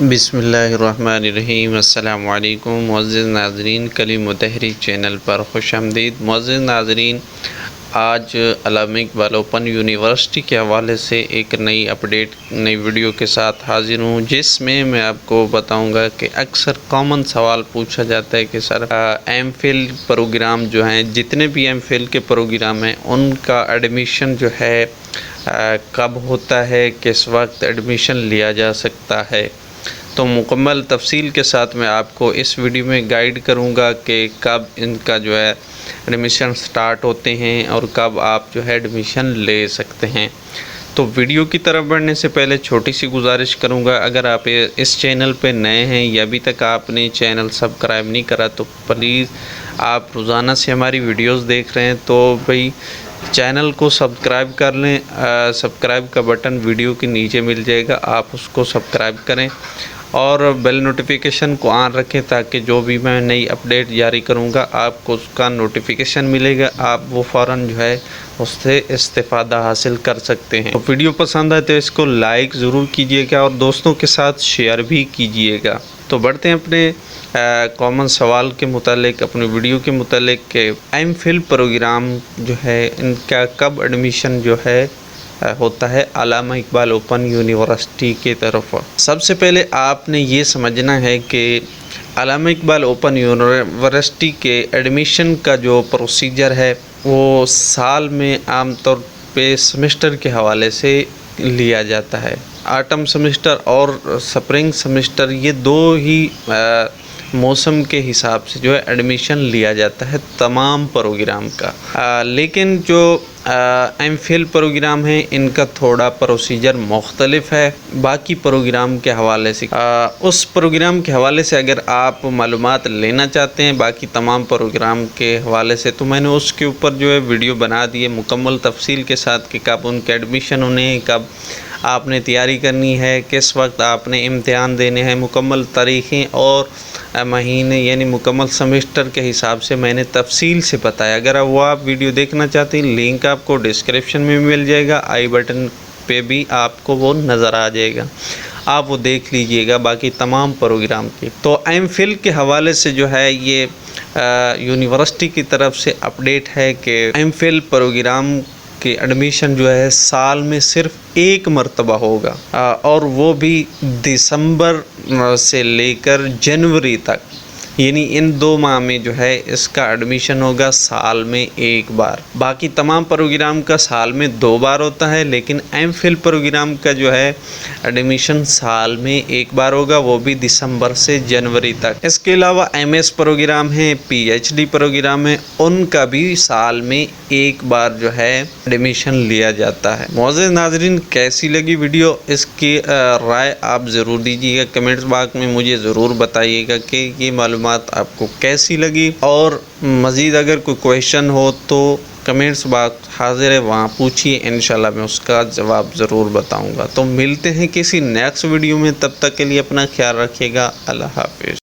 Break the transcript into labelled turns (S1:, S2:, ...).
S1: بسم اللہ الرحمن الرحیم۔ السلام علیکم معزز ناظرین، کلیم و تحریک چینل پر خوش آمدید۔ معزز ناظرین، آج علامہ اقبال اوپن یونیورسٹی کے حوالے سے ایک نئی اپڈیٹ نئی ویڈیو کے ساتھ حاضر ہوں، جس میں میں آپ کو بتاؤں گا کہ اکثر کامن سوال پوچھا جاتا ہے کہ سر ایم فل پروگرام جو ہیں، جتنے بھی ایم فل کے پروگرام ہیں، ان کا ایڈمیشن جو ہے کب ہوتا ہے، کس وقت ایڈمیشن لیا جا سکتا ہے۔ تو مکمل تفصیل کے ساتھ میں آپ کو اس ویڈیو میں گائیڈ کروں گا کہ کب ان کا جو ہے ایڈمیشن سٹارٹ ہوتے ہیں اور کب آپ جو ہے ایڈمیشن لے سکتے ہیں۔ تو ویڈیو کی طرف بڑھنے سے پہلے چھوٹی سی گزارش کروں گا، اگر آپ اس چینل پہ نئے ہیں یا ابھی تک آپ نے چینل سبسکرائب نہیں کرا تو پلیز آپ روزانہ سے ہماری ویڈیوز دیکھ رہے ہیں تو بھئی چینل کو سبسکرائب کر لیں۔ سبسکرائب کا بٹن ویڈیو کے نیچے مل جائے گا، آپ اس کو سبسکرائب کریں اور بیل نوٹیفیکیشن کو آن رکھیں تاکہ جو بھی میں نئی اپڈیٹ جاری کروں گا آپ کو اس کا نوٹیفیکیشن ملے گا، آپ وہ فوراً جو ہے اس سے استفادہ حاصل کر سکتے ہیں۔ ویڈیو پسند آئے تو اس کو لائک ضرور کیجئے گا اور دوستوں کے ساتھ شیئر بھی کیجئے گا۔ تو بڑھتے ہیں اپنے کامن سوال کے متعلق، اپنے ویڈیو کے متعلق کہ ایم فل پروگرام جو ہے ان کا کب ایڈمیشن جو ہے ہوتا ہے علامہ اقبال اوپن یونیورسٹی کی طرف۔ سب سے پہلے آپ نے یہ سمجھنا ہے کہ علامہ اقبال اوپن یونیورسٹی کے ایڈمیشن کا جو پروسیجر ہے وہ سال میں عام طور پہ سمسٹر کے حوالے سے لیا جاتا ہے۔ آٹم سمسٹر اور سپرنگ سمسٹر، یہ دو ہی موسم کے حساب سے جو ہے ایڈمیشن لیا جاتا ہے تمام پروگرام کا، لیکن جو ایم فل پروگرام ہیں ان کا تھوڑا پروسیجر مختلف ہے باقی پروگرام کے حوالے سے۔ اس پروگرام کے حوالے سے اگر آپ معلومات لینا چاہتے ہیں باقی تمام پروگرام کے حوالے سے تو میں نے اس کے اوپر جو ہے ویڈیو بنا دی ہے مکمل تفصیل کے ساتھ کہ کب ان کے ایڈمیشن ہونے، کب آپ نے تیاری کرنی ہے، کس وقت آپ نے امتحان دینے ہیں، مکمل تاریخیں اور مہینے یعنی مکمل سمسٹر کے حساب سے میں نے تفصیل سے بتایا۔ اگر وہ آپ ویڈیو دیکھنا چاہتے ہیں لنک آپ کو ڈسکرپشن میں مل جائے گا، آئی بٹن پہ بھی آپ کو وہ نظر آ جائے گا، آپ وہ دیکھ لیجئے گا باقی تمام پروگرام کی۔ تو ایم فل کے حوالے سے جو ہے یہ یونیورسٹی کی طرف سے اپڈیٹ ہے کہ ایم فل پروگرام کہ ایڈمیشن جو ہے سال میں صرف ایک مرتبہ ہوگا اور وہ بھی دسمبر سے لے کر جنوری تک، یعنی ان 2 ماہ میں جو ہے اس کا ایڈمیشن ہوگا سال میں ایک بار۔ باقی تمام پروگرام کا سال میں 2 بار ہوتا ہے، لیکن ایم فل پروگرام کا جو ہے ایڈمیشن سال میں ایک بار ہوگا، وہ بھی دسمبر سے جنوری تک۔ اس کے علاوہ ایم ایس پروگرام ہیں، پی ایچ ڈی پروگرام ہیں، ان کا بھی سال میں ایک بار جو ہے ایڈمیشن لیا جاتا ہے۔ معزز ناظرین، کیسی لگی ویڈیو؟ اس کی رائے آپ ضرور دیجیے گا، کمنٹس باکس میں مجھے ضرور بتائیے گا کہ یہ معلومات آپ کو کیسی لگی، اور مزید اگر کوئی کویشچن ہو تو کمنٹس باکس حاضر ہے، وہاں پوچھیے، انشاءاللہ میں اس کا جواب ضرور بتاؤں گا۔ تو ملتے ہیں کسی نیکسٹ ویڈیو میں، تب تک کے لیے اپنا خیال رکھیے گا۔ اللہ حافظ۔